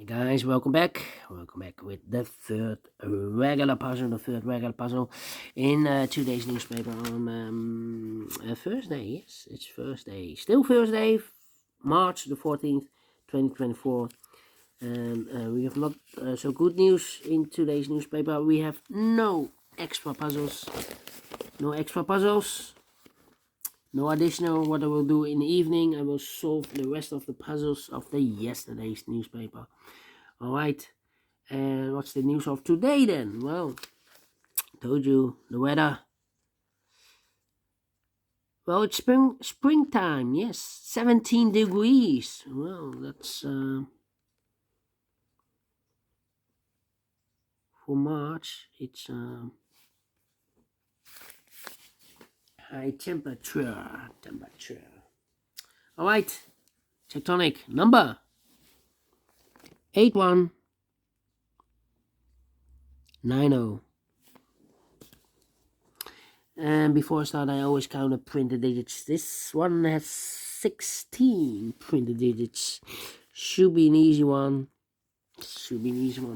Hey guys, welcome back. Welcome back with the third regular puzzle. In today's newspaper on Thursday. Yes, it's Thursday. Still Thursday, March the 14th, 2024. And we have not so good news in today's newspaper. We have no extra puzzles. No additional. What I will do in the evening, I will solve the rest of the puzzles of the yesterday's newspaper. Alright, and what's the news of today then? Well, told you, the weather. Well, it's springtime, yes, 17 degrees. Well, that's for March. It's high temperature. Alright, tectonic number 8190. And before I start, I always count the printed digits. This one has 16 printed digits. Should be an easy one.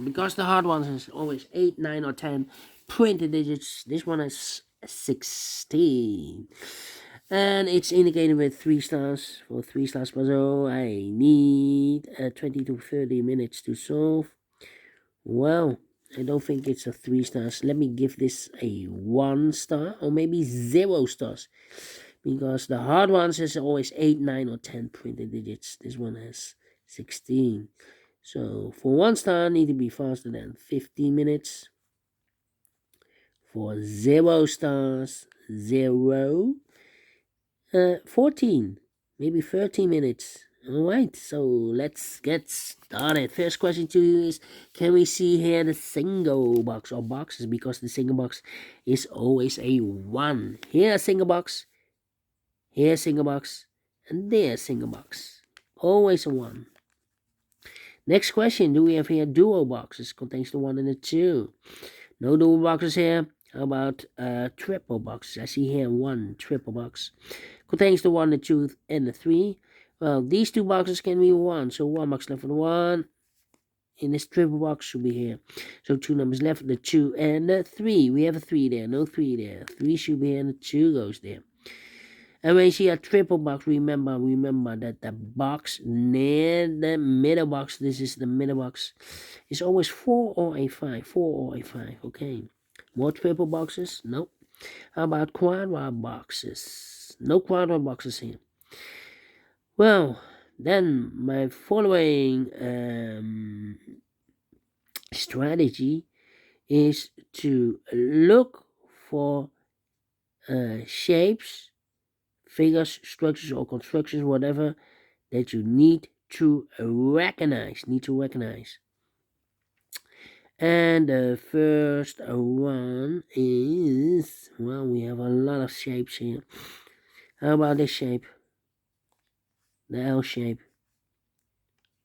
Because the hard ones is always 8, 9, or 10 printed digits. This one has 16. And it's indicated with 3 stars. For 3 stars puzzle, I need 20 to 30 minutes to solve. Well, I don't think it's a 3 stars. Let me give this a 1 star or maybe 0 stars. Because the hard ones is always 8, 9, or 10 printed digits. This one has 16. So for 1 star, need to be faster than 15 minutes. For 0 stars, 14, maybe 13 minutes. Alright, so let's get started. First question to you is, can we see here the single box or boxes? Because the single box is always a 1. Here a single box, here a single box, and there a single box. Always a 1. Next question, do we have here duo boxes? Contains the 1 and the 2. No dual boxes here. How about triple boxes? I see here 1 triple box. Contains the 1, the 2, and the 3. Well, these 2 boxes can be 1. So 1 box left for the 1. In this triple box should be here. So 2 numbers left, the 2 and the 3. We have a 3 there, no 3 there. 3 should be here and the 2 goes there. And when you see a triple box, remember that the box near the middle box, this is the middle box, is always 4 or a 5. 4 or a 5, okay. More triple boxes? Nope. How about quadrat boxes? No quadrat boxes here. Well, then my following strategy is to look for shapes, figures, structures, or constructions, whatever, that you need to recognize. And the first one is, well, we have a lot of shapes here. How about this shape? The L shape.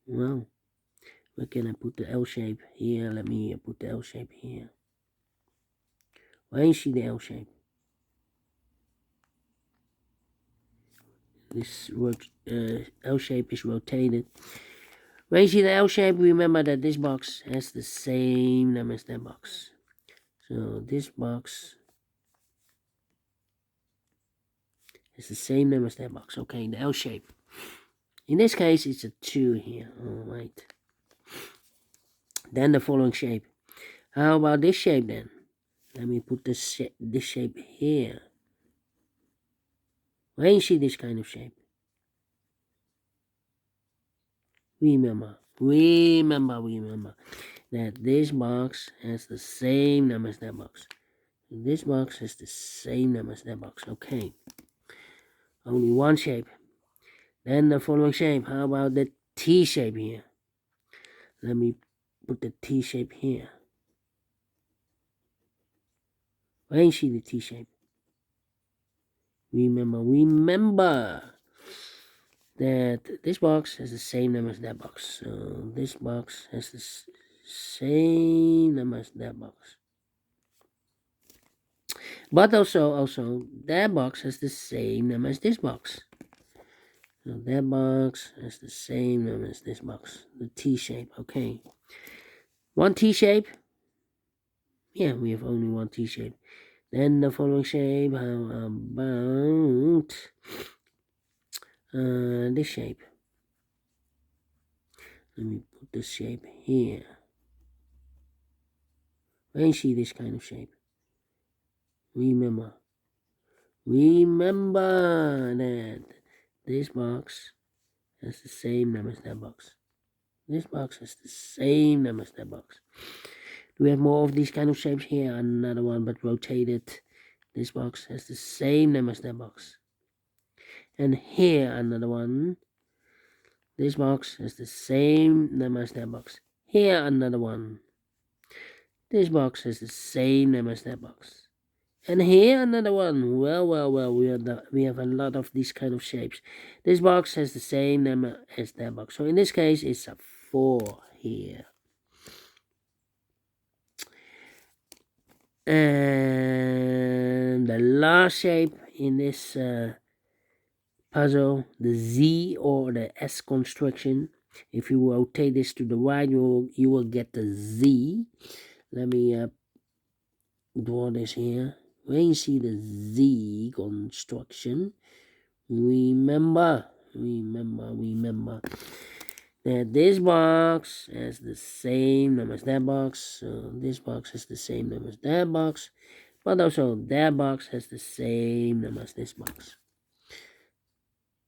Well, where can I put the L shape? Here, let me put the L shape here. Where you see the L shape? This L shape is rotated. When you see the L shape, remember that this box has the same name as that box. So this box has the same name as that box. Okay, the L shape. In this case, it's a 2 here. Alright. Then the following shape. How about this shape then? Let me put this shape here. When you see this kind of shape, remember that this box has the same name as that box. This box has the same name as that box. Okay. Only 1 shape. Then the following shape. How about the T shape here? Let me put the T shape here. When you see the T shape, remember that this box has the same name as that box. So this box has the same name as that box. But also that box has the same name as this box. So that box has the same number as this box. The T shape. Okay. One T shape. Yeah, we have only one T shape. Then the following shape. How about this shape? Let me put this shape here. When you see this kind of shape, remember that this box has the same number as that box. This box has the same number as that box. Do we have more of these kind of shapes here? Another one, but rotated. This box has the same number as that box. And here, another one. This box has the same number as that box. Here, another one. This box has the same number as that box. And here, another one. Well, we have a lot of these kind of shapes. This box has the same number as that box. So in this case, it's a 4 here. And the last shape in this puzzle, the Z or the S construction. If you rotate this to the right, you will get the Z. Let me draw this here. When you see the Z construction, remember that this box has the same number as that box. So this box has the same number as that box, but also that box has the same number as this box.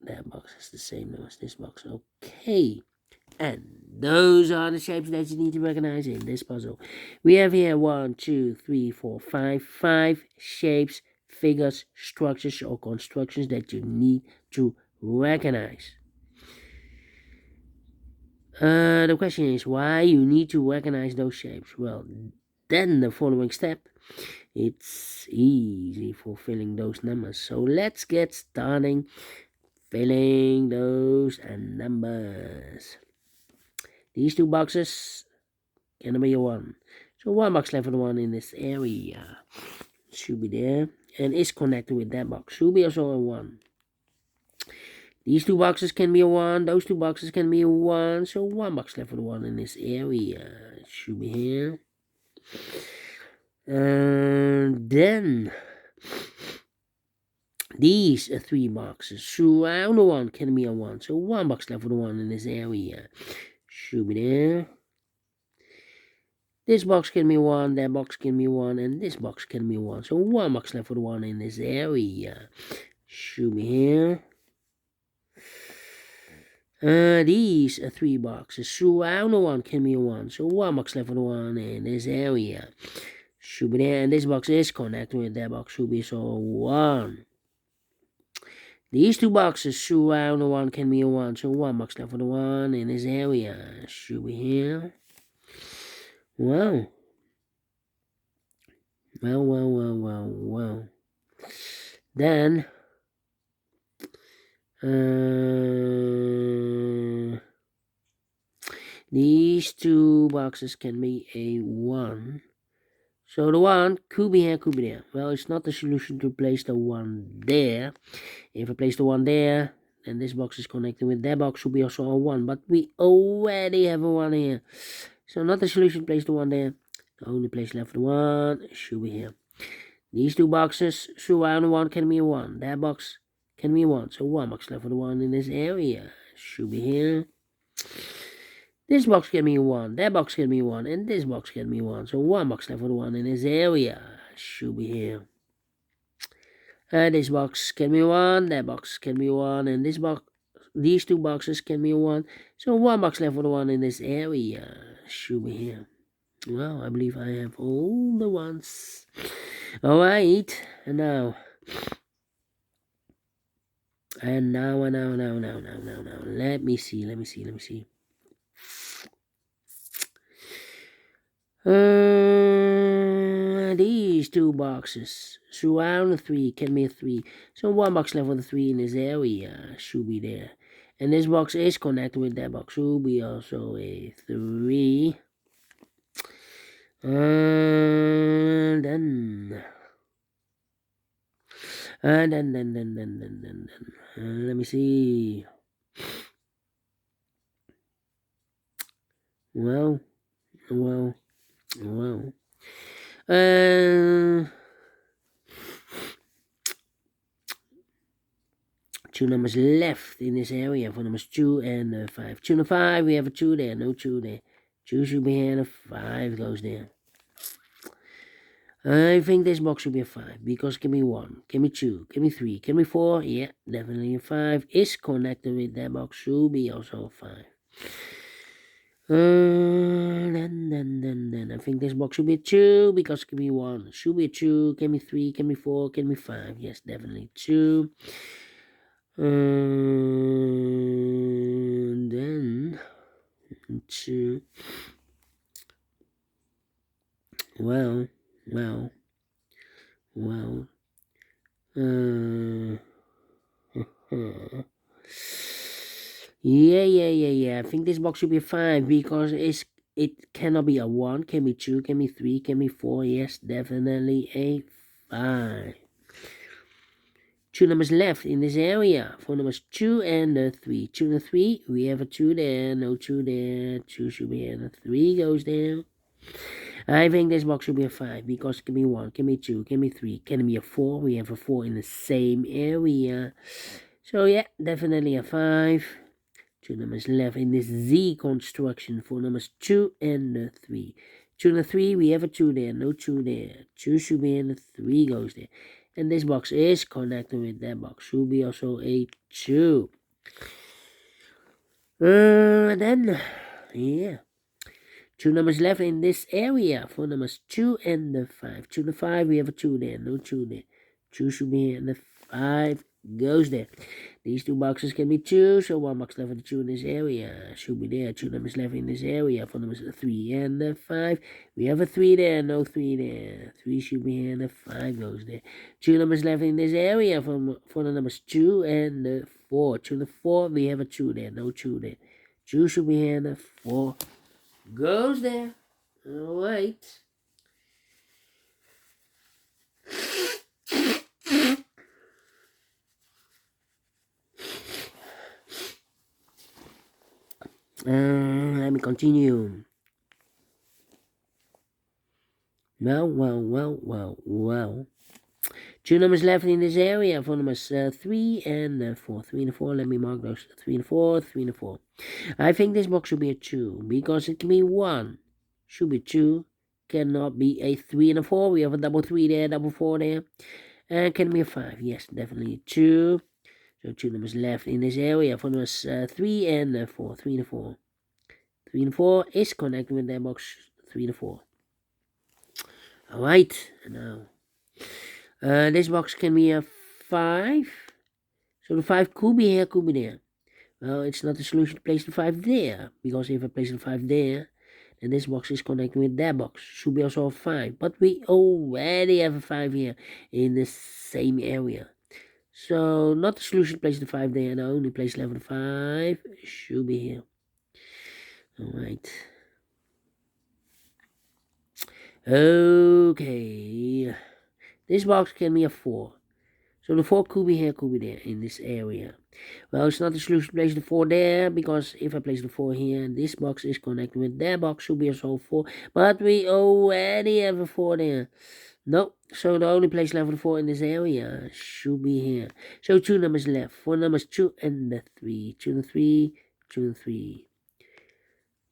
That box has the same number as this box. Okay. And those are the shapes that you need to recognize in this puzzle. We have here 1, 2, 3, 4, 5 shapes, figures, structures, or constructions that you need to recognize. The question is why you need to recognize those shapes. Well, then the following step, it's easy for filling those numbers. So let's get starting filling those numbers. These two boxes can be a 1. So one box left for the 1 in this area. Should be there. And is connected with that box. Should be also a 1. These two boxes can be a 1. Those two boxes can be a 1. So one box left for the 1 in this area. It should be here. And then these 3 boxes surround the 1 can be a 1. So one box left for the 1 in this area. Should be there. This box can be 1, that box can be 1, and this box can be 1. So one box left for the 1 in this area. Should be here. These 3 boxes surround the 1 can be a 1. So one box left for the 1 in this area. Should be there. And this box is connected with that box. Should be so 1. These 2 boxes surround the 1 can be a 1. So one box left for the 1 in this area. Should be here. Well. Then these 2 boxes can be a 1. So the 1 could be here, could be there. Well, it's not the solution to place the 1 there. If I place the 1 there, then this box is connected with that box, should be also a 1. But we already have a 1 here. So not the solution to place the 1 there. The only place left for the 1 should be here. These 2 boxes surround the 1 can be a 1. That box can be a 1. So one box left for the 1 in this area. Should be here. This box can be a 1. That box can be a 1. And this box can be a 1. So one box left for the 1 in this area. Should be here. This box can be 1. That box can be 1. And this box, these 2 boxes can be a 1. So one box left for the 1 in this area. Should be here. Well, I believe I have all the ones. Alright, and now, let me see. These 2 boxes surround the 3 can be a 3. So one box left for the 3 in this area should be there. And this box is connected with that box, should be also a 3. And then let me see. Well, well, well. Uh, two numbers left in this area for numbers 2 and 5. 2 and 5, we have a 2 there, no 2 there. 2 should be here and a 5 goes there. I think this box should be a 5 because give me 1, give me 2, give me 3, give me 4. Yeah, definitely a 5 is connected with that box, should be also a 5. Then I think this box should be a 2 because give me 1, should be a 2, give me 3, give me 4, give me 5. Yes, definitely 2. Then 2. Well. Yeah. I think this box should be a 5 because it cannot be a 1. Can be 2, can be 3, can be 4. Yes, definitely a 5. 2 numbers left in this area for numbers 2 and 3. 2 and 3, we have a 2 there, no 2 there. 2 should be here, and a 3 goes there. I think this box should be a 5 because it can be 1, can be 2, can be 3, can be a 4. We have a 4 in the same area. So yeah, definitely a 5. 2 numbers left in this Z construction for numbers 2 and 3. 2 and 3, we have a 2 there, no 2 there. 2 should be in, the 3 goes there. And this box is connected with that box. Should be also a 2. Then, yeah. 2 numbers left in this area for numbers 2 and 5. 2 and 5, we have a 2 there, no 2 there. 2 should be here, and the 5 goes there. These 2 boxes can be 2, so 1 box left for the 2 in this area. Should be there. 2 numbers left in this area for numbers 3 and 5. We have a 3 there, no 3 there. 3 should be here, and the 5 goes there. 2 numbers left in this area for the numbers 2 and 4. 2 and 4, we have a 2 there, no 2 there. 2 should be here, and the 4 goes there. All right. Let me continue. Well. 2 numbers left in this area for numbers 3 and 4. 3 and 4, let me mark those. 3 and 4, 3 and 4. I think this box should be a 2 because it can be 1. Should be 2. Cannot be a 3 and a 4. We have a double 3 there, double 4 there. And can be a 5. Yes, definitely a 2. So 2 numbers left in this area for numbers 3 and 4. 3 and 4. 3 and 4 is connected with that box 3 and 4. Alright, now this box can be a 5. So the 5 could be here, could be there. Well, it's not a solution to place the 5 there, because if I place the 5 there, then this box is connected with that box. Should be also a 5. But we already have a 5 here in the same area. So not the solution to place the 5 there, no, only place level 5 should be here. Alright. Okay. This box can be a 4. So the 4 could be here, could be there in this area. Well, it's not the solution to place the 4 there, because if I place the 4 here, this box is connected with that box, should be also 4. But we already have a 4 there. No, so the only place left for the 4 in this area should be here. So 2 numbers left. 4 numbers 2 and 3. 2 and 3, 2 and 3.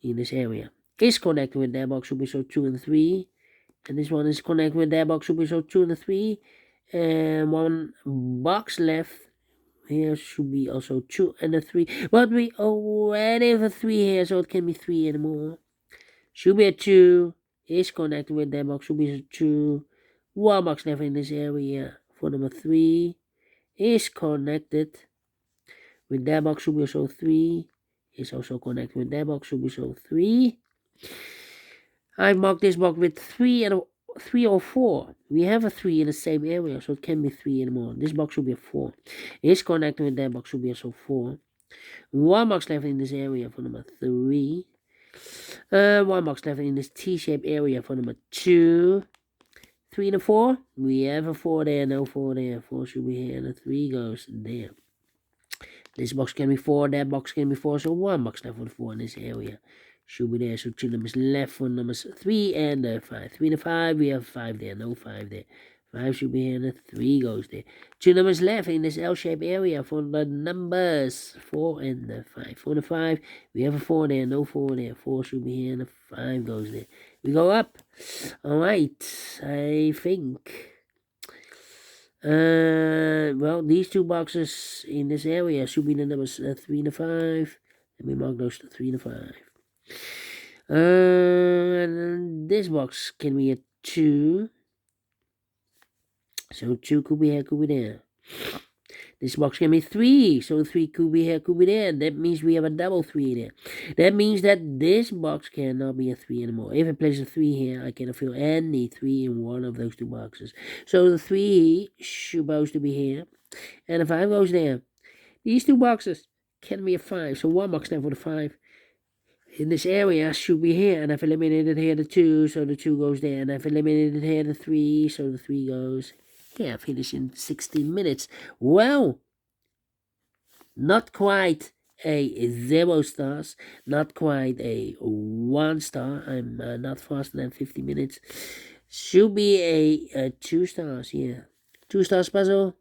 In this area. Is connected with that box, should be so 2 and 3. And this one is connected with that box, should be so 2 and 3. And 1 box left. Here should be also 2 and 3. But we already have a 3 here, so it can be 3 anymore. Should be a 2. Is connected with that box, should be a 2. 1 box left in this area for number 3. Is connected with that box, should be also 3. Is also connected with that box, should be so 3. I marked this box with 3 or 4. We have a 3 in the same area, so it can be 3 anymore. This box should be a 4. Is connected with that box, should be also 4. 1 box left in this area for number 3. 1 box left in this T-shaped area for number 2. 3 and a 4. We have a 4 there, no 4 there. 4 should be here, and a 3 goes there. This box can be 4, that box can be 4, so 1 box left for the 4 in this area. should be there. So 2 numbers left for numbers 3 and 5. 3 and 5, we have 5 there, no 5 there. 5 should be here and the 3 goes there. 2 numbers left in this L-shaped area for the numbers 4 and 5. 4 and 5, we have a 4 there, no 4 there. 4 should be here and the 5 goes there. We go up. Alright, I think. Well, these 2 boxes in this area should be the numbers 3 and 5. Let me mark those to 3 and 5. And this box can be a 2. So 2 could be here, could be there. This box can be 3. So 3 could be here, could be there. That means we have a double 3 there. That means that this box cannot be a 3 anymore. If I place a 3 here, I cannot fill any 3 in one of those 2 boxes. So the 3 supposed to be here. And the 5 goes there. These 2 boxes can be a 5. So 1 box there for the 5. In this area should be here, and I've eliminated here the 2, so the 2 goes there, and I've eliminated here the 3, so the 3 goes here. Finish in 16 minutes. Well, not quite a 0 stars, not quite a 1 star. I'm not faster than 50 minutes. Should be a 2 stars, yeah. 2 stars puzzle.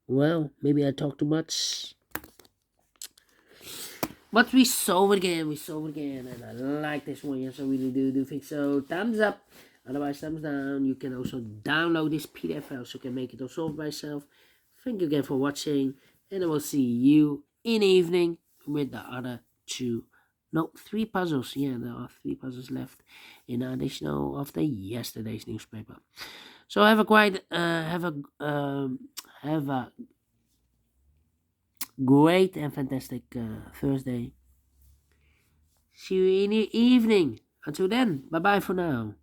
Well, maybe I talk too much. But we solved it again, and I like this one, yes, I really do think so. Thumbs up, otherwise thumbs down. You can also download this PDF file so you can make it all solved by yourself. Thank you again for watching, and I will see you in the evening with the other 3 puzzles. Yeah, there are 3 puzzles left in additional of the yesterday's newspaper. So have a great and fantastic Thursday. See you in the evening. Until then, bye bye for now.